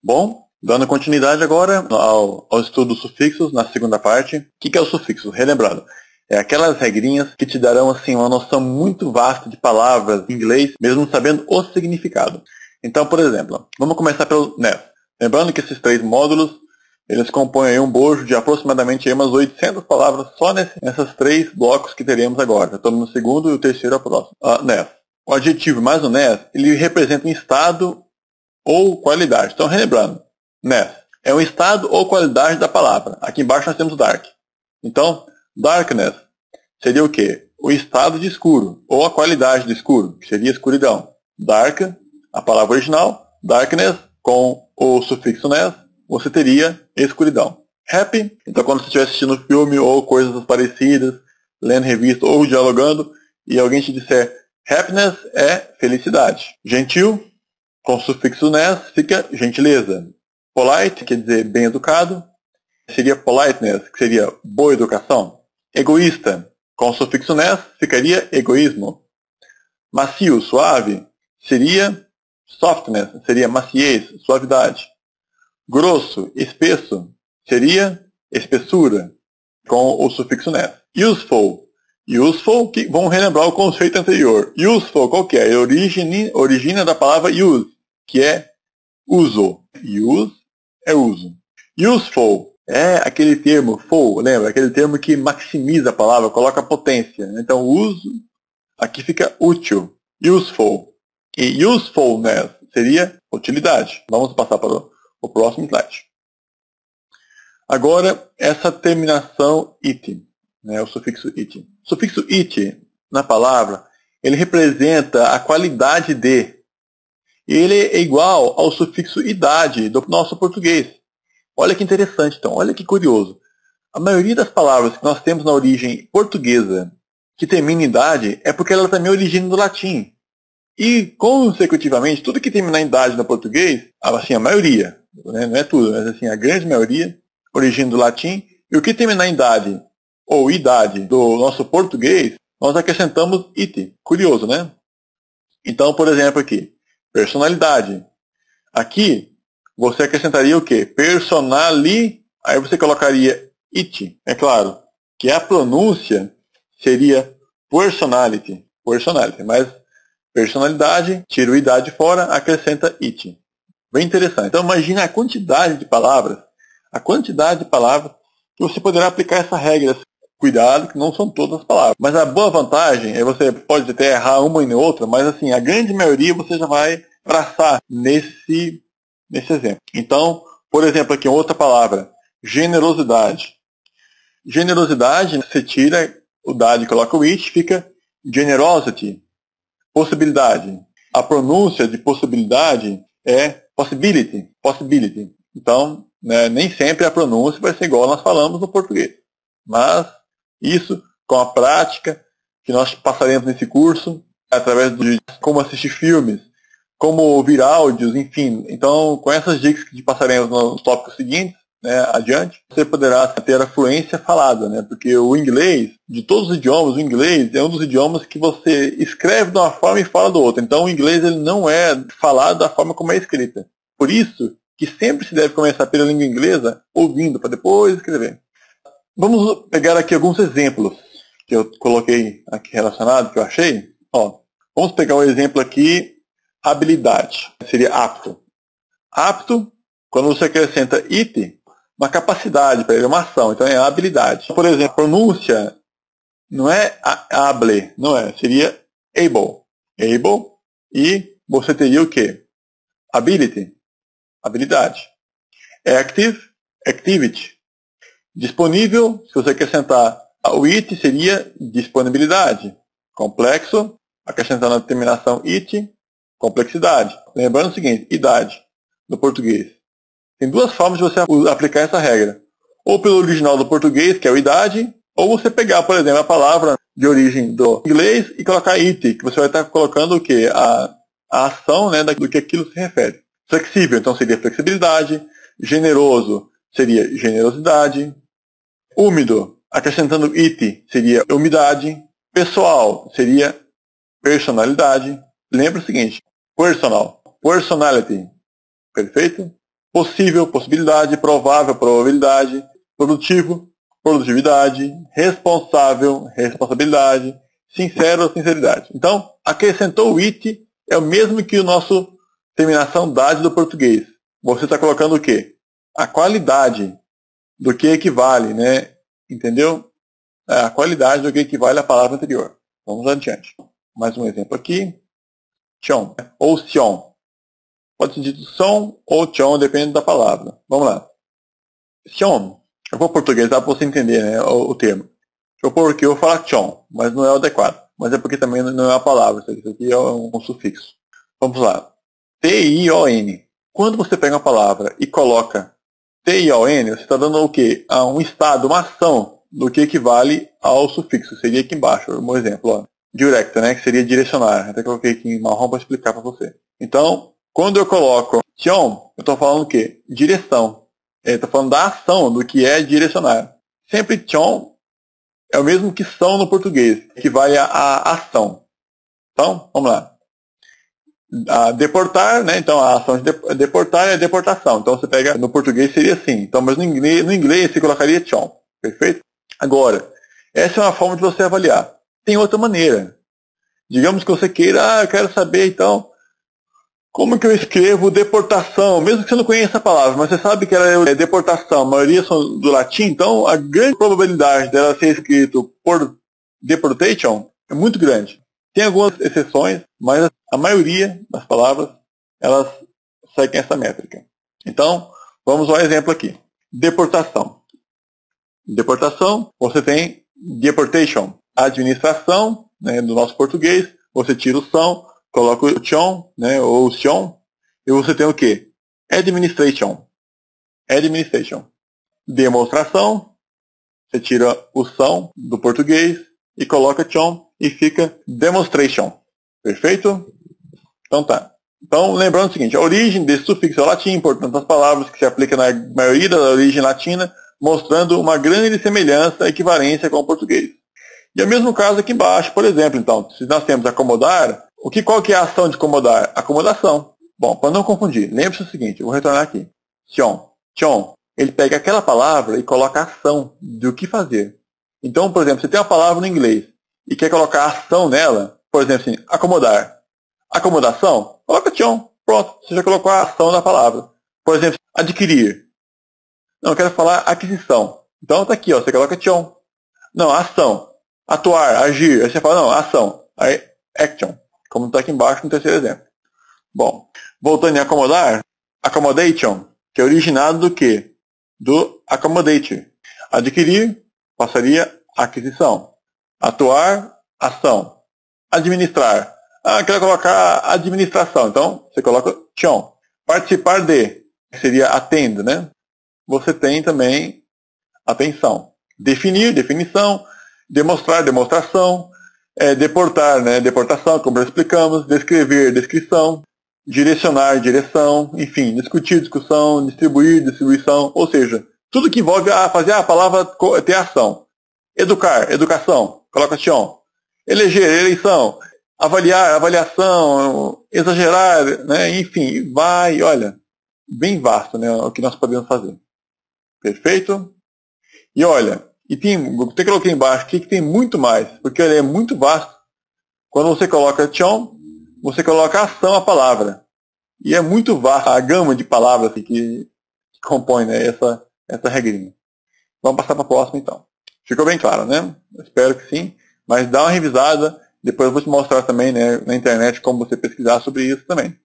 Bom, dando continuidade agora ao estudo dos sufixos, na segunda parte. O que é o sufixo? Relembrando, é aquelas regrinhas que te darão assim, uma noção muito vasta de palavras em inglês, mesmo sabendo o significado. Então, por exemplo, vamos começar pelo NES. Lembrando que esses 3 módulos, eles compõem aí um bojo de aproximadamente aí umas 800 palavras só nesses 3 blocos que teremos agora. Estamos no segundo e o terceiro é o próximo. NES. O adjetivo mais o NES, ele representa um estado ou qualidade. Então, relembrando, NES é um estado ou qualidade da palavra. Aqui embaixo nós temos dark. Então, darkness seria o quê? O estado de escuro, ou a qualidade de escuro, que seria escuridão. Dark, a palavra original, darkness, com o sufixo ness, você teria escuridão. Happy, então quando você estiver assistindo filme ou coisas parecidas, lendo revista ou dialogando, e alguém te disser happiness é felicidade. Gentil, com o sufixo ness, fica gentileza. Polite, quer dizer bem educado, seria politeness, que seria boa educação. Egoísta, com o sufixo ness, ficaria egoísmo. Macio, suave, seria softness, seria maciez, suavidade. Grosso, espesso, seria espessura, com o sufixo ness. Useful, que vamos relembrar o conceito anterior. Useful, qual que é? Origina da palavra use, que é uso. Use é uso. Useful é aquele termo, full, lembra? Aquele termo que maximiza a palavra, coloca potência. Então, uso, aqui fica útil. Useful. E usefulness seria utilidade. Vamos passar para o próximo slide. Agora, essa terminação it, né, o sufixo it. O sufixo it, na palavra, ele representa a qualidade de. E ele é igual ao sufixo idade do nosso português. Olha que interessante, então. Olha que curioso. A maioria das palavras que nós temos na origem portuguesa que termina em idade é porque ela também origina do latim. E, consecutivamente, tudo que termina em idade no português, assim, a maioria, né, não é tudo, mas assim, a grande maioria, origina do latim. E o que terminar em idade ou idade do nosso português, nós acrescentamos it. Curioso, né? Então, por exemplo, aqui, personalidade. Aqui, você acrescentaria o quê? Personali, aí você colocaria it. É claro que a pronúncia seria personality, mas personalidade, tira o idade fora, acrescenta it. Bem interessante. Então, imagine a quantidade de palavras que você poderá aplicar essa regra. Cuidado, que não são todas as palavras. Mas a boa vantagem é você pode até errar uma e outra, mas assim, a grande maioria você já vai traçar nesse exemplo. Então, por exemplo, aqui outra palavra, generosidade. Generosidade, você tira o dade e coloca o it, fica generosity. Possibilidade. A pronúncia de possibilidade é possibility. Então, né, nem sempre a pronúncia vai ser igual nós falamos no português. Mas isso, com a prática que nós passaremos nesse curso, através de como assistir filmes, como ouvir áudios, enfim. Então, com essas dicas que passaremos nos tópicos seguintes, né, adiante, você poderá ter a fluência falada, né? Porque o inglês, de todos os idiomas, o inglês é um dos idiomas que você escreve de uma forma e fala do outro. Então, o inglês ele não é falado da forma como é escrita. Por isso que sempre se deve começar pela língua inglesa, ouvindo, para depois escrever. Vamos pegar aqui alguns exemplos que eu coloquei aqui relacionados, que eu achei. Ó, vamos pegar um exemplo aqui, habilidade. Seria apto. Apto, quando você acrescenta it, uma capacidade para ele, uma ação. Então é habilidade. Por exemplo, pronúncia não é able, não é. Seria able. Able. E você teria o quê? Ability. Habilidade. Active. Activity. Disponível, se você acrescentar o it, seria disponibilidade. Complexo, acrescentando a terminação it, complexidade. Lembrando o seguinte, idade, no português. Tem duas formas de você aplicar essa regra. Ou pelo original do português, que é o idade, ou você pegar, por exemplo, a palavra de origem do inglês e colocar it, que você vai estar colocando o quê? A ação, né, do que aquilo se refere. Flexível, então seria flexibilidade. Generoso seria generosidade. Úmido, acrescentando it, seria umidade. Pessoal seria personalidade. Lembra o seguinte, personality. Perfeito? possível, possibilidade, provável, probabilidade, produtivo, produtividade, responsável, responsabilidade, sincero, sinceridade. Então, acrescentou o it, é o mesmo que o nosso terminação dade do português. Você está colocando o quê? A qualidade do que equivale, né? Entendeu? A qualidade do que equivale à palavra anterior. Vamos adiante. Mais um exemplo aqui. Chon, ou sion. Pode ser dito som ou chon, depende da palavra. Vamos lá. Sion. Eu vou portuguesar para você entender, né, o termo. Eu vou falar chon, mas não é o adequado. Mas é porque também não é uma palavra. Isso aqui é um sufixo. Vamos lá. T-I-O-N. Quando você pega uma palavra e coloca T-I-O-N, você está dando o quê? Um estado, uma ação do que equivale ao sufixo. Seria aqui embaixo, um exemplo. Ó. Direct, né, que seria direcionar. Até coloquei aqui em marrom para explicar para você. Então, quando eu coloco tion, eu estou falando o quê? Direção. Estou falando da ação, do que é direcionar. Sempre tion é o mesmo que são no português, equivale à ação. Então, vamos lá. Deportar, né? Então a ação de deportar é a deportação. Então você pega, no português seria assim. Então, mas no inglês você colocaria chon. Perfeito? Agora, essa é uma forma de você avaliar. Tem outra maneira. Digamos que você queira, eu quero saber então, como que eu escrevo deportação, mesmo que você não conheça a palavra, mas você sabe que ela é deportação, a maioria são do latim, então a grande probabilidade dela ser escrito por deportation é muito grande. Tem algumas exceções, mas a maioria das palavras, elas seguem essa métrica. Então, vamos ao exemplo aqui. Deportação. Deportação, você tem deportation, administração, né, do nosso português, você tira o são, coloca o chon, né, ou o sion, e você tem o quê? Administration. Administration. Demonstração, você tira o são do português e coloca chon e fica demonstration. Perfeito? Então tá. Então, lembrando o seguinte, a origem desse sufixo é latim, portanto, as palavras que se aplicam na maioria da origem latina, mostrando uma grande semelhança e equivalência com o português. E é o mesmo caso aqui embaixo, por exemplo, então, se nós temos acomodar, qual que é a ação de acomodar? Acomodação. Bom, para não confundir, lembre-se o seguinte, eu vou retornar aqui. Sion, chon, ele pega aquela palavra e coloca a ação do que fazer. Então, por exemplo, você tem uma palavra no inglês e quer colocar a ação nela, por exemplo, assim, acomodar. Acomodação, coloca chon, pronto, você já colocou a ação da palavra. Por exemplo, adquirir. Não, eu quero falar aquisição. Então está aqui, ó, você coloca chon. Não, ação. Atuar, agir. Aí você fala, não, ação. Aí, action. Como está aqui embaixo no terceiro exemplo. Bom, voltando em acomodar, accommodation, que é originado do quê? Do accommodate. Adquirir, passaria aquisição. Atuar, ação. Administrar. Quero colocar administração. Então, você coloca chon. Participar de, que seria attend, né? Você tem também atenção. Definir, definição. Demonstrar, demonstração. Deportar, né? Deportação, como já explicamos. Descrever, descrição. Direcionar, direção. Enfim, discutir, discussão. Distribuir, distribuição. Ou seja, tudo que envolve fazer a palavra ter ação. Educar, educação. Coloca chon. Eleger, eleição. Avaliar, avaliação. Exagerar, né? Enfim, vai, olha. Bem vasto, né? O que nós podemos fazer. Perfeito? E olha, e até que coloquei embaixo aqui que tem muito mais, porque ele é muito vasto. Quando você coloca chon, você coloca ação à palavra. E é muito vasta a gama de palavras que compõe, né, essa regrinha. Vamos passar para a próxima então. Ficou bem claro, né? Eu espero que sim. Mas dá uma revisada, depois eu vou te mostrar também, né, na internet como você pesquisar sobre isso também.